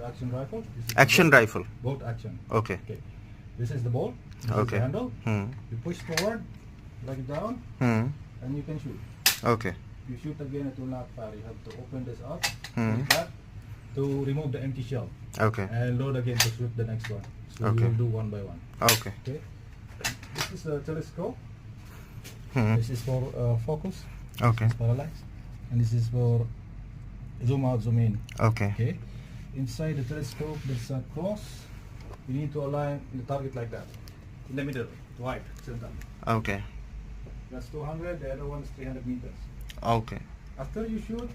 Action rifle. This is Action rifle. bolt action. Okay. Okay. This is the ball. This is Okay. the handle. Hmm. You push forward, drag it down, Hmm. and you can shoot. Okay. If you shoot again, it will not fire. You have to open this up, Hmm. like that, to remove the empty shell, Okay. and load again to shoot the next one. So Okay. you will do one by one. Okay. Okay. This is a telescope. Hmm. This is for focus. Okay. This is parallax, and this is for zoom out, zoom in. Okay. Okay. Inside the telescope, there's a cross. You need to align the target like that, in the middle, right, center. Okay. That's 200. The other one is 300 meters. Okay. After you shoot,